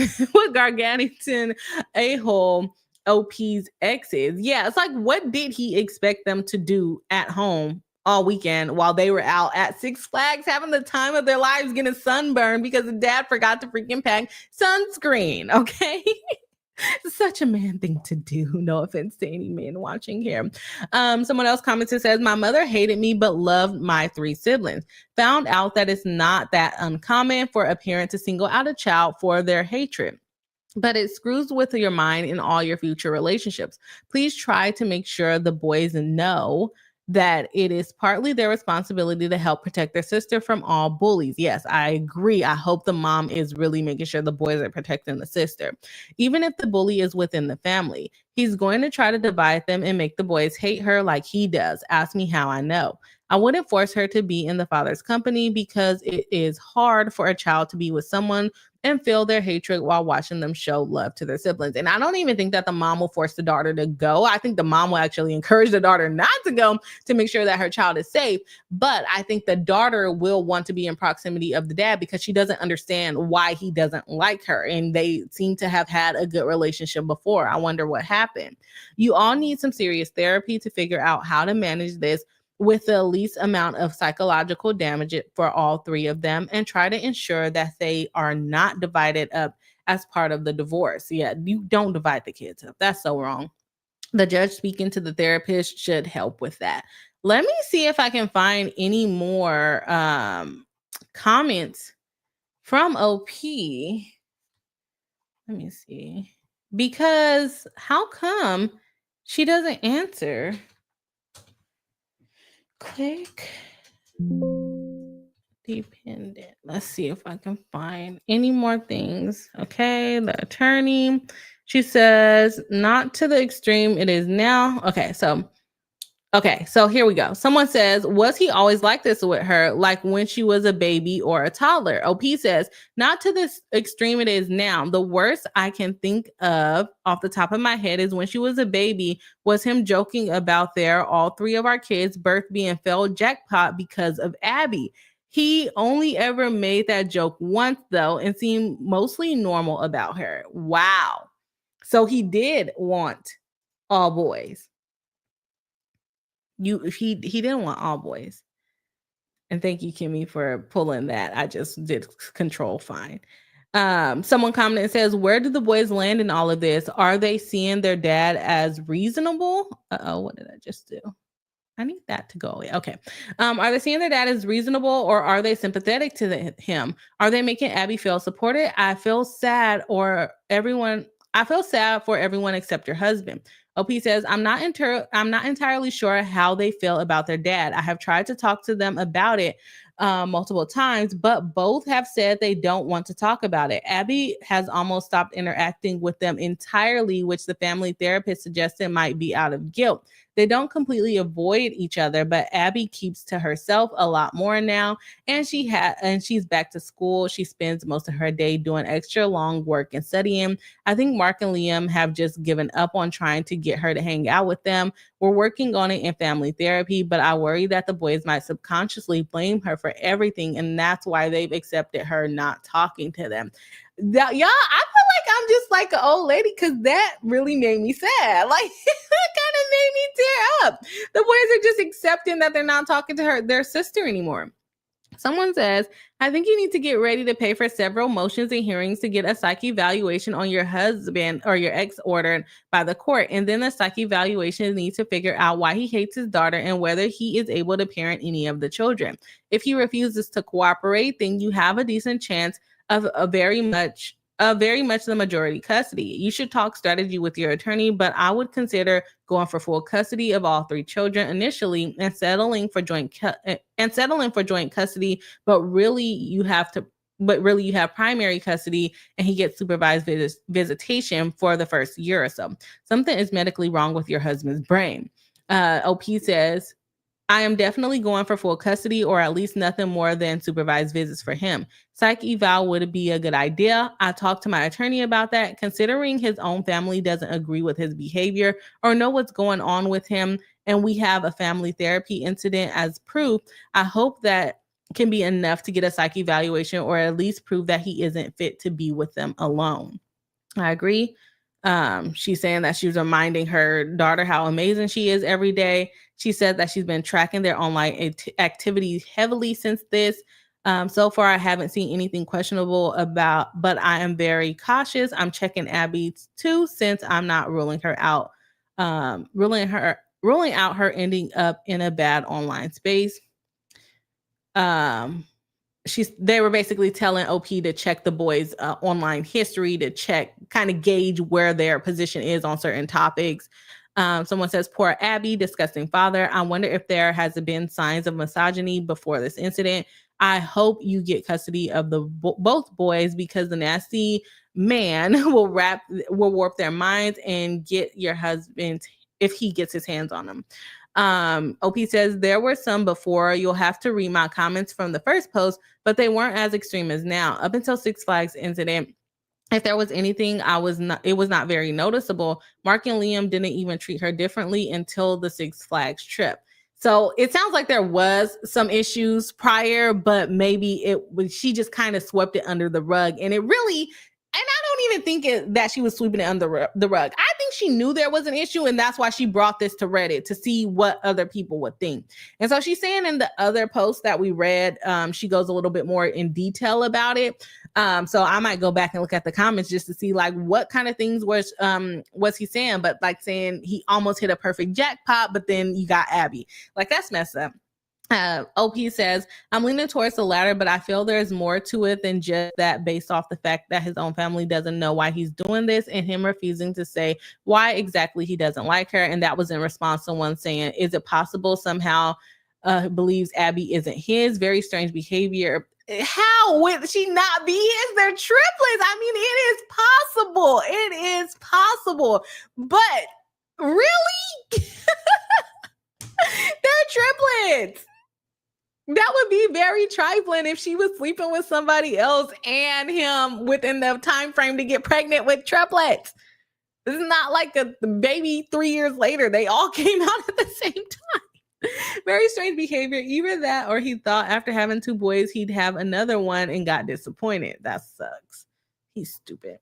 gargantuan a-hole OP's exes. Yeah, it's like, what did he expect them to do at home all weekend while they were out at Six Flags having the time of their lives, getting sunburned because the dad forgot to freaking pack sunscreen? Okay. Such a man thing to do. No offense to any men watching here. Someone else comments and says, my mother hated me but loved my 3 siblings. Found out that it's not that uncommon for a parent to single out a child for their hatred, but it screws with your mind in all your future relationships. Please try to make sure the boys know that it is partly their responsibility to help protect their sister from all bullies. Yes, I agree. I hope the mom is really making sure the boys are protecting the sister. Even if the bully is within the family, he's going to try to divide them and make the boys hate her like he does. Ask me how I know. I wouldn't force her to be in the father's company because it is hard for a child to be with someone and feel their hatred while watching them show love to their siblings. And I don't even think that the mom will force the daughter to go. I think the mom will actually encourage the daughter not to go to make sure that her child is safe. But I think the daughter will want to be in proximity of the dad because she doesn't understand why he doesn't like her. And they seem to have had a good relationship before. I wonder what happened. You all need some serious therapy to figure out how to manage this with the least amount of psychological damage for all 3 of them, and try to ensure that they are not divided up as part of the divorce. Yeah, you don't divide the kids up. That's so wrong. The judge speaking to the therapist should help with that. Let me see if I can find any more comments from OP. Let me see. Because how come she doesn't answer? Click dependent. Let's see if I can find any more things. Okay, the attorney. She says, not to the extreme it is now. Okay, so Okay, so here we go. Someone says, was he always like this with her, like when she was a baby or a toddler? OP says, not to this extreme it is now. The worst I can think of off the top of my head is when she was a baby, was him joking about all three of our kids' birth being failed jackpot because of Abby. He only ever made that joke once, though, and seemed mostly normal about her. Wow. So he did want all boys. He didn't want all boys. And thank you, Kimmy, for pulling that. I just did control fine. Someone commented and says, where do the boys land in all of this? Are they seeing their dad as reasonable? Uh-oh, what did I just do? I need that to go away. Okay. Are they seeing their dad as reasonable, or are they sympathetic to him? Are they making Abby feel supported? I feel sad for everyone except your husband. OP says, I'm not entirely sure how they feel about their dad. I have tried to talk to them about it multiple times, but both have said they don't want to talk about it. Abby has almost stopped interacting with them entirely, which the family therapist suggested might be out of guilt. They don't completely avoid each other, but Abby keeps to herself a lot more now, and she's back to school. She spends most of her day doing extra long work and studying. I think Mark and Liam have just given up on trying to get her to hang out with them. We're working on it in family therapy, but I worry that the boys might subconsciously blame her for everything, and that's why they've accepted her not talking to them. Y'all, I feel like I'm just like an old lady, because that really made me sad. Like, it kind of made me tear up. The boys are just accepting that they're not talking to their sister anymore. Someone says, I think you need to get ready to pay for several motions and hearings to get a psych evaluation on your husband or your ex ordered by the court. And then the psych evaluation needs to figure out why he hates his daughter and whether he is able to parent any of the children. If he refuses to cooperate, then you have a decent chance of very much the majority custody. You should talk strategy with your attorney, but I would consider going for full custody of all three children initially and settling for joint custody, but really you have primary custody and he gets supervised visitation for the first year or so. Something is medically wrong with your husband's brain. OP says, I am definitely going for full custody, or at least nothing more than supervised visits for him. Psych eval would be a good idea. I talked to my attorney about that, considering his own family doesn't agree with his behavior or know what's going on with him, and we have a family therapy incident as proof. I hope that can be enough to get a psych evaluation, or at least prove that he isn't fit to be with them alone. I agree. She's saying that she was reminding her daughter how amazing she is every day. She said that she's been tracking their online activities heavily since this. So far, I haven't seen anything questionable but I am very cautious. I'm checking Abby too, since I'm not ruling her out, ruling out her ending up in a bad online space. They were basically telling OP to check the boys' online history to kind of gauge where their position is on certain topics. Someone says, poor Abby, disgusting father. I wonder if there has been signs of misogyny before this incident. I hope you get custody of both boys, because the nasty man will warp their minds and get your husband if he gets his hands on them. OP says, there were some before. You'll have to read my comments from the first post, but they weren't as extreme as now. Up until Six Flags incident, if there was anything, it was not very noticeable. Mark and Liam didn't even treat her differently until the Six Flags trip. So it sounds like there was some issues prior, but maybe she just kind of swept it under the rug. And I don't even think that she was sweeping it under the rug. I think she knew there was an issue, and that's why she brought this to Reddit, to see what other people would think. And so she's saying in the other post that we read, she goes a little bit more in detail about it. So I might go back and look at the comments just to see like what kind of things was he saying, but like saying he almost hit a perfect jackpot, but then you got Abby. Like, that's messed up. OP says, I'm leaning towards the latter, but I feel there's more to it than just that, based off the fact that his own family doesn't know why he's doing this and him refusing to say why exactly he doesn't like her. And that was in response to someone saying, is it possible somehow believes Abby isn't his? Very strange behavior. How would she not be his? They're triplets. I mean, it is possible. It is possible. But really? They're triplets. That would be very trifling if she was sleeping with somebody else and him within the time frame to get pregnant with triplets. This is not like a baby 3 years later. They all came out at the same time. Very strange behavior. Either that or he thought after having 2 boys, he'd have another one and got disappointed. That sucks. He's stupid.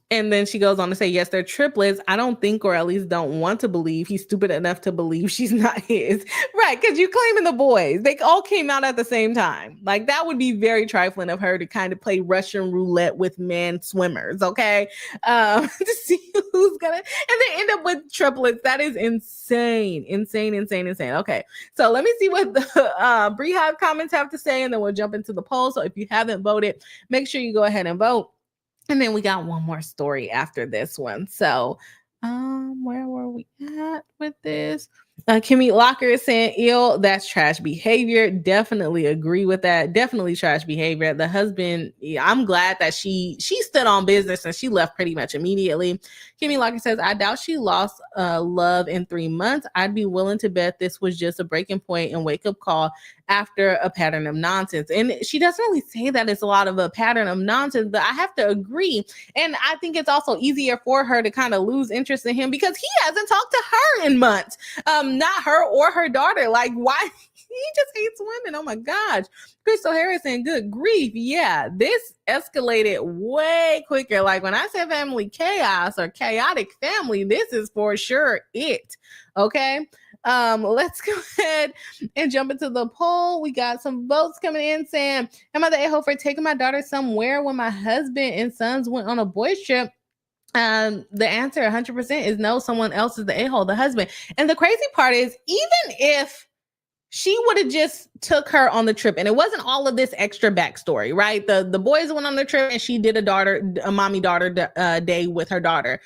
And then she goes on to say, yes, they're triplets. I don't think, or at least don't want to believe, he's stupid enough to believe she's not his. Right, because you're claiming the boys. They all came out at the same time. Like, that would be very trifling of her to kind of play Russian roulette with man swimmers, okay? To see who's gonna, and they end up with triplets. That is insane. Okay, so let me see what the Beehive comments have to say, and then we'll jump into the poll. So if you haven't voted, make sure you go ahead and vote. And then we got one more story after this one. So, where were we at with this? Kimmy Locker is saying, ill, that's trash behavior. Definitely agree with that. Definitely trash behavior. The husband, I'm glad that she stood on business and she left pretty much immediately. Kimmy Locker says, I doubt she lost love in 3 months. I'd be willing to bet this was just a breaking point and wake-up call after a pattern of nonsense. And she doesn't really say that it's a lot of a pattern of nonsense, but I have to agree. And I think it's also easier for her to kind of lose interest in him because he hasn't talked to her in months. Not her or her daughter. Like, why? He just hates women. Oh my gosh. Crystal Harrison, good grief. Yeah, this escalated way quicker. Like, when I say family chaos or chaotic family, this is for sure it. Okay. Let's go ahead and jump into the poll. We got some votes coming in saying, am I the a-hole for taking my daughter somewhere when my husband and sons went on a boys trip? The answer 100% is no. Someone else is the a-hole, the husband. And the crazy part is, even if she would have just took her on the trip and it wasn't all of this extra backstory, right? The boys went on the trip and she did a mommy daughter day with her daughter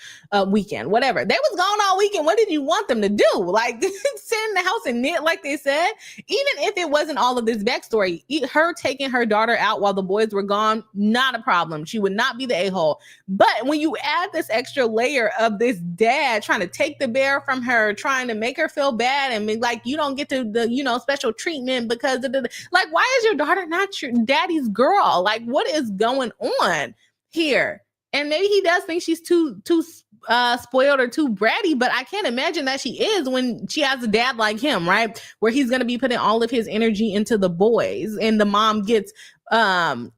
weekend, whatever. They was gone all weekend. What did you want them to do? Like, sit in the house and knit like they said? Even if it wasn't all of this backstory, her taking her daughter out while the boys were gone, not a problem. She would not be the a-hole. But when you add this extra layer of this dad trying to take the bear from her, trying to make her feel bad and be like, you don't get to the, special treatment because of like, why is your daughter not your daddy's girl? Like, what is going on here? And maybe he does think she's too spoiled or too bratty, but I can't imagine that she is when she has a dad like him, right? Where he's going to be putting all of his energy into the boys and the mom gets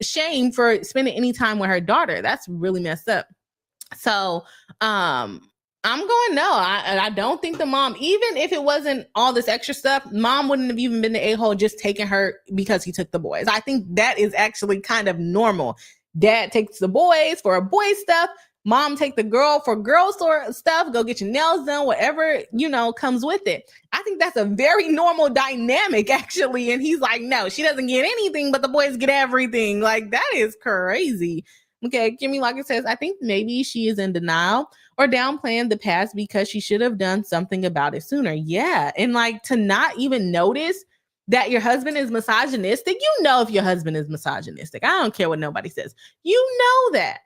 shamed for spending any time with her daughter. That's really messed up. So, I'm going no. I don't think the mom, even if it wasn't all this extra stuff, mom wouldn't have even been the a-hole just taking her because he took the boys. I think that is actually kind of normal. Dad takes the boys for boy stuff. Mom take the girl for girl sort of stuff. Go get your nails done, whatever, comes with it. I think that's a very normal dynamic, actually. And he's like, no, she doesn't get anything, but the boys get everything. Like, that is crazy. Okay, Kimmy Lockett says, I think maybe she is in denial or downplaying the past because she should have done something about it sooner. Yeah, and like to not even notice that your husband is misogynistic. If your husband is misogynistic. I don't care what nobody says. You know that.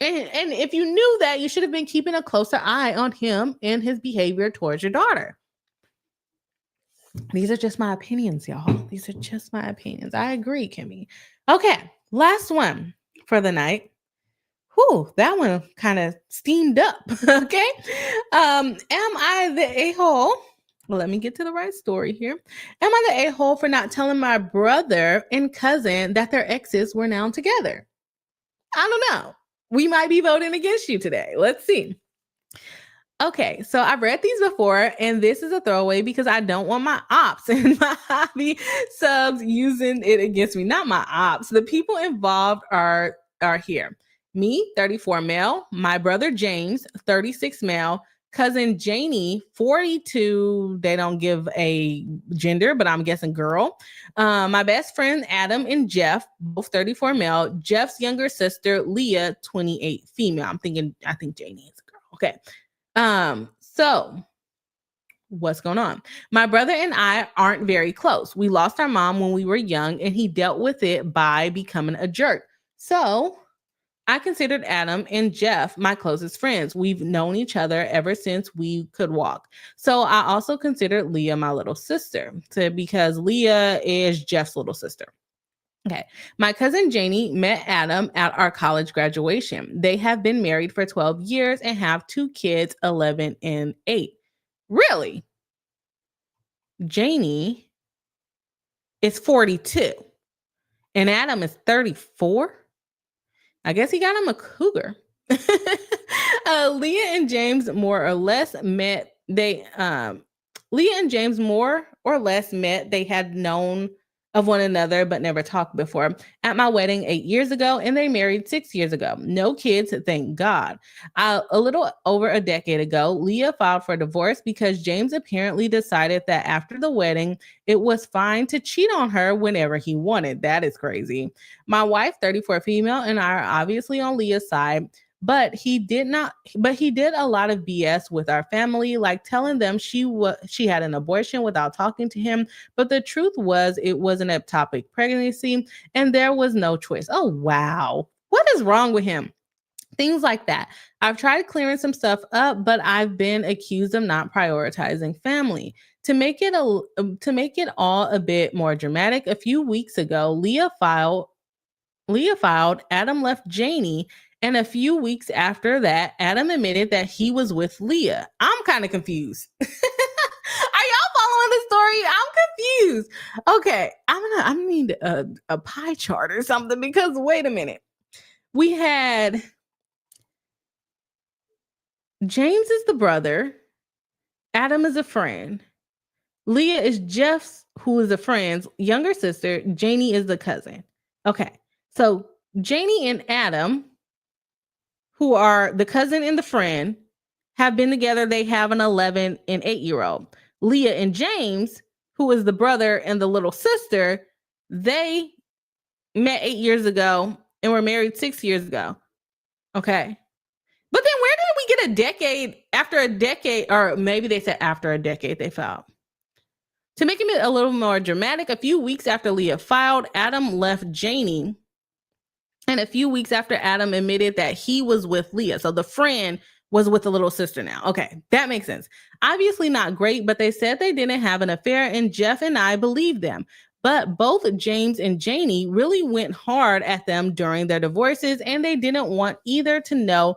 And if you knew that, you should have been keeping a closer eye on him and his behavior towards your daughter. These are just my opinions, y'all. These are just my opinions. I agree, Kimmy. Okay, last one for the night. Whew, that one kind of steamed up. Okay. Am I the a-hole? Well, let me get to the right story here. Am I the a-hole for not telling my brother and cousin that their exes were now together? I don't know. We might be voting against you today. Let's see. Okay, so I've read these before, and this is a throwaway because I don't want my ops and my hobby subs using it against me. Not my ops. The people involved are here. Me, 34 male, my brother James, 36 male, cousin Janie, 42, they don't give a gender, but I'm guessing girl. My best friend Adam and Jeff, both 34 male, Jeff's younger sister Leah, 28 female. I think Janie is a girl. Okay. So what's going on? My brother and I aren't very close. We lost our mom when we were young and he dealt with it by becoming a jerk. So I considered Adam and Jeff my closest friends. We've known each other ever since we could walk. So I also considered Leah my little sister because Leah is Jeff's little sister. Okay. My cousin Janie met Adam at our college graduation. They have been married for 12 years and have 2 kids, 11 and 8. Really? Janie is 42 and Adam is 34. I guess he got him a cougar. Leah and James more or less met. Leah and James more or less met. They had known of one another but never talked before. At my wedding 8 years ago, and they married 6 years ago. No kids, thank God. A little over a decade ago, Leah filed for divorce because James apparently decided that after the wedding, it was fine to cheat on her whenever he wanted. That is crazy. My wife, 34 female, and I are obviously on Leah's side. But he did a lot of BS with our family, like telling them she had an abortion without talking to him. But the truth was it was an ectopic pregnancy and there was no choice. Oh, wow. What is wrong with him? Things like that. I've tried clearing some stuff up, but I've been accused of not prioritizing family. To make it all a bit more dramatic, a few weeks ago, Leah filed, Adam left Janie, and a few weeks after that, Adam admitted that he was with Leah. I'm kind of confused. Are y'all following the story? I'm confused. Okay, I need a pie chart or something because wait a minute. We had James is the brother, Adam is a friend, Leah is Jeff's, who is a friend's younger sister, Janie is the cousin. Okay, so Janie and Adam, who are the cousin and the friend, have been together. They have an 11 and 8-year-old. Leah and James, who is the brother and the little sister, they met 8 years ago and were married 6 years ago. Okay. But then where did we get a decade after a decade, or maybe they said after a decade they filed? To make it a little more dramatic, a few weeks after Leah filed, Adam left Janie. And a few weeks after Adam admitted that he was with Leah. So the friend was with the little sister now. Okay, that makes sense. Obviously not great, but they said they didn't have an affair, and Jeff and I believed them. But both James and Janie really went hard at them during their divorces, and they didn't want either to know.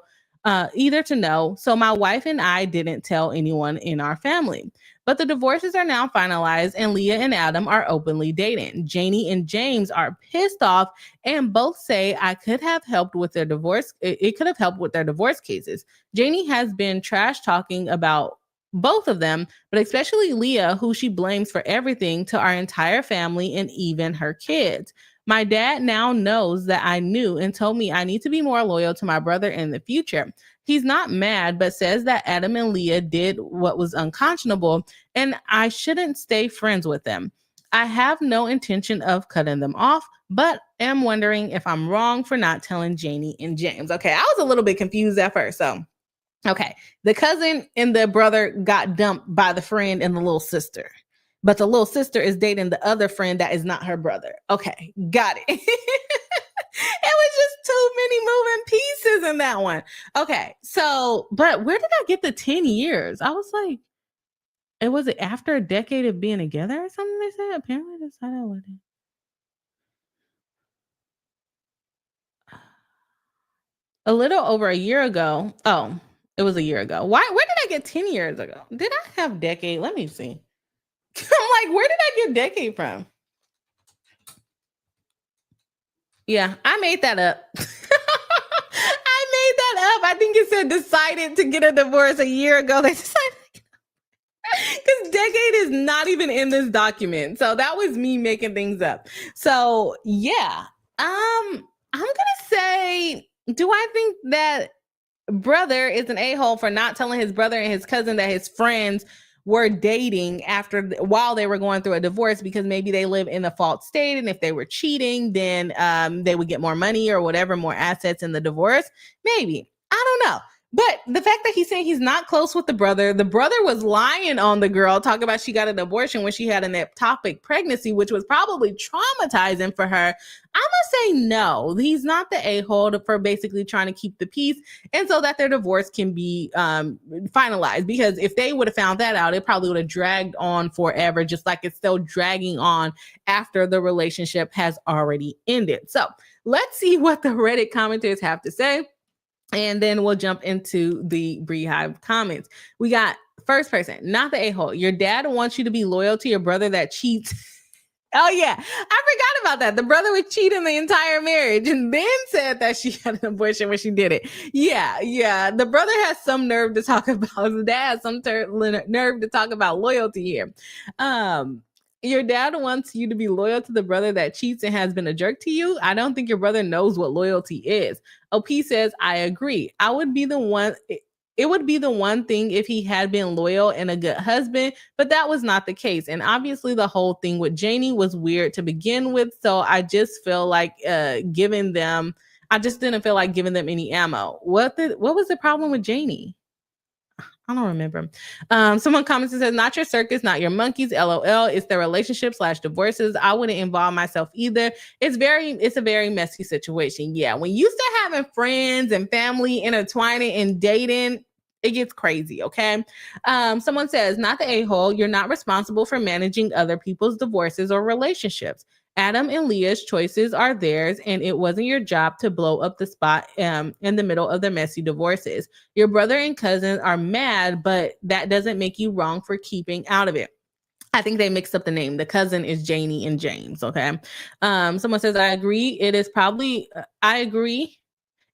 So my wife and I didn't tell anyone in our family. But the divorces are now finalized and Leah and Adam are openly dating. Janie and James are pissed off and both say I could have helped with their divorce. It could have helped with their divorce cases. Janie has been trash talking about both of them, but especially Leah, who she blames for everything to our entire family and even her kids. My dad now knows that I knew and told me I need to be more loyal to my brother in the future. He's not mad, but says that Adam and Leah did what was unconscionable and I shouldn't stay friends with them. I have no intention of cutting them off, but am wondering if I'm wrong for not telling Janie and James. Okay, I was a little bit confused at first. So, okay, the cousin and the brother got dumped by the friend and the little sister. But the little sister is dating the other friend that is not her brother. Okay, got it. It was just too many moving pieces in that one. Okay, so, but where did I get the 10 years? I was like, was it after a decade of being together or something they said? Apparently that's how that went. A little over a year ago. Oh, it was a year ago. Where did I get 10 years ago? Did I have decade? Let me see. I'm like, where did I get decade from? Yeah, I made that up. I made that up. I think it said decided to get a divorce a year ago. They decided because decade is not even in this document. So that was me making things up. So yeah, I'm gonna say, do I think that brother is an a-hole for not telling his brother and his cousin that his friends were dating while they were going through a divorce because maybe they live in a fault state, and if they were cheating, then they would get more money or whatever, more assets in the divorce? Maybe. I don't know. But the fact that he's saying he's not close with the brother was lying on the girl, talking about she got an abortion when she had an ectopic pregnancy, which was probably traumatizing for her. I'm gonna say no. He's not the a-hole for basically trying to keep the peace and so that their divorce can be finalized. Because if they would have found that out, it probably would have dragged on forever, just like it's still dragging on after the relationship has already ended. So let's see what the Reddit commenters have to say. And then we'll jump into the Beehive comments. We got first person, not the a-hole. Your dad wants you to be loyal to your brother that cheats. Oh, yeah. I forgot about that. The brother was cheating the entire marriage and then said that she had an abortion when she did it. Yeah. The brother has some nerve to talk about. His dad has some nerve to talk about loyalty here. Your dad wants you to be loyal to the brother that cheats and has been a jerk to you. I don't think your brother knows what loyalty is. OP says, I agree. It would be the one thing if he had been loyal and a good husband, but that was not the case. And obviously the whole thing with Janie was weird to begin with. So I just feel like I just didn't feel like giving them any ammo. What was the problem with Janie? I don't remember. Someone comments and says, not your circus, not your monkeys, LOL. It's their relationship / divorces. I wouldn't involve myself either. It's a very messy situation. Yeah. When you start having friends and family intertwining and dating, it gets crazy. Okay. Someone says, not the a-hole. You're not responsible for managing other people's divorces or relationships. Adam and Leah's choices are theirs, and it wasn't your job to blow up the spot in the middle of their messy divorces. Your brother and cousin are mad, but that doesn't make you wrong for keeping out of it. I think they mixed up the name. The cousin is Janie and James, okay? Someone says, I agree. I agree.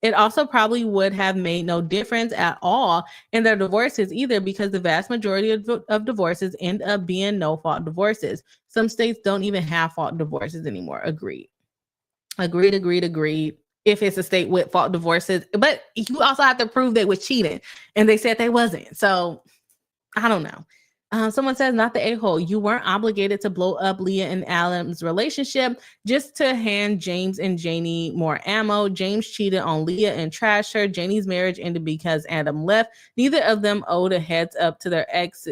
It also probably would have made no difference at all in their divorces either, because the vast majority of divorces end up being no-fault divorces. Some states don't even have fault divorces anymore. Agreed. If it's a state with fault divorces, but you also have to prove they was cheating, and they said they wasn't. So I don't know. Someone says, not the a-hole. You weren't obligated to blow up Leah and Adam's relationship just to hand James and Janie more ammo. James cheated on Leah and trashed her. Janie's marriage ended because Adam left. Neither of them owed a heads up to their ex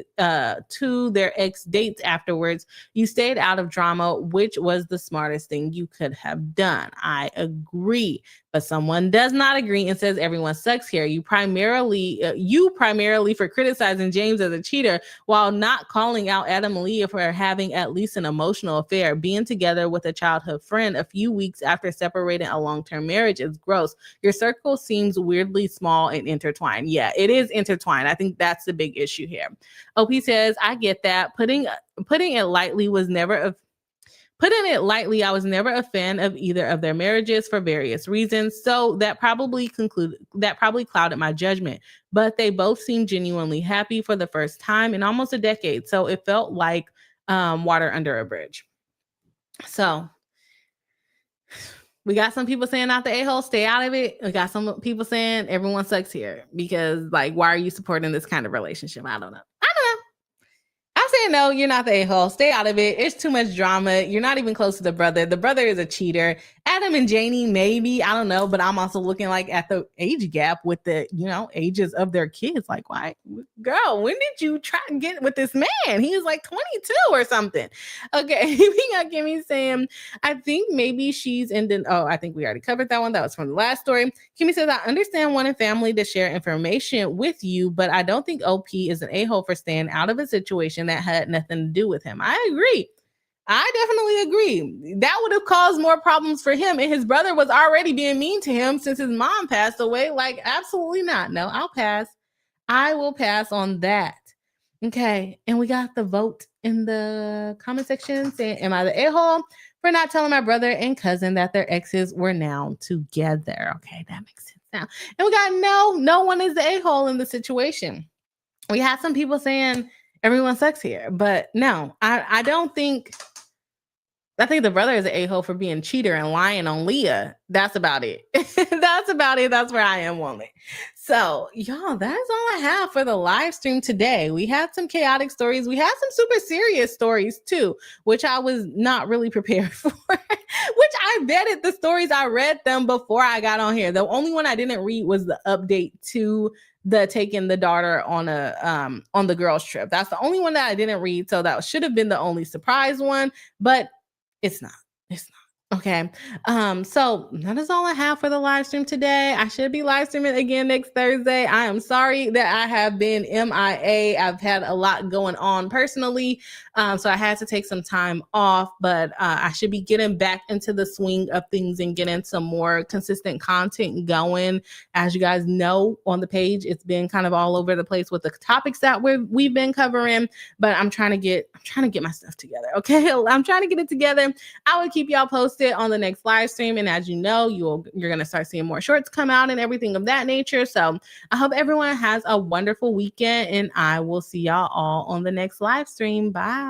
dates afterwards. You stayed out of drama, which was the smartest thing you could have done. I agree. But someone does not agree and says everyone sucks here. You primarily for criticizing James as a cheater while not calling out Adam and Leah for having at least an emotional affair. Being together with a childhood friend a few weeks after separating a long-term marriage is gross. Your circle seems weirdly small and intertwined. Yeah, it is intertwined. I think that's the big issue here. OP says, I get that. Putting it lightly, I was never a fan of either of their marriages for various reasons. So that probably clouded my judgment. But they both seemed genuinely happy for the first time in almost a decade. So it felt like water under a bridge. So we got some people saying not the a-hole, stay out of it. We got some people saying everyone sucks here because, like, why are you supporting this kind of relationship? I don't know. I'm saying no, you're not the a-hole. Stay out of it. It's too much drama. You're not even close to the brother. The brother is a cheater. Adam and Janie, maybe, I don't know, but I'm also looking like at the age gap with the, ages of their kids. Like, why, girl, when did you try to get with this man? He was like 22 or something. Okay, we got Kimmy saying, I think maybe she's in the, I think we already covered that one. That was from the last story. Kimmy says, I understand wanting family to share information with you, but I don't think OP is an a-hole for staying out of a situation that had nothing to do with him. I agree. I definitely agree. That would have caused more problems for him. And his brother was already being mean to him since his mom passed away. Like, absolutely not. No, I'll pass. I will pass on that. Okay. And we got the vote in the comment section saying, am I the a-hole for not telling my brother and cousin that their exes were now together? Okay, that makes sense now. And we got no one is the a-hole in the situation. We had some people saying everyone sucks here, but no, I don't think I think the brother is an a-hole for being cheater and lying on Leah. That's about it. That's about it. That's where I am on it. So, y'all, that's all I have for the live stream today. We had some chaotic stories. We had some super serious stories too, which I was not really prepared for. Which I vetted the stories. I read them before I got on here. The only one I didn't read was the update to the taking the daughter on the girls trip. That's the only one that I didn't read. So that should have been the only surprise one, but it's not. It's not. Okay. So that is all I have for the live stream today. I should be live streaming again next Thursday. I am sorry that I have been MIA. I've had a lot going on personally. So I had to take some time off, but I should be getting back into the swing of things and getting some more consistent content going. As you guys know on the page, it's been kind of all over the place with the topics that we've been covering, but I'm trying to get my stuff together. Okay. I'm trying to get it together. I will keep y'all posted on the next live stream. And as you know, you're going to start seeing more shorts come out and everything of that nature. So I hope everyone has a wonderful weekend, and I will see y'all all on the next live stream. Bye.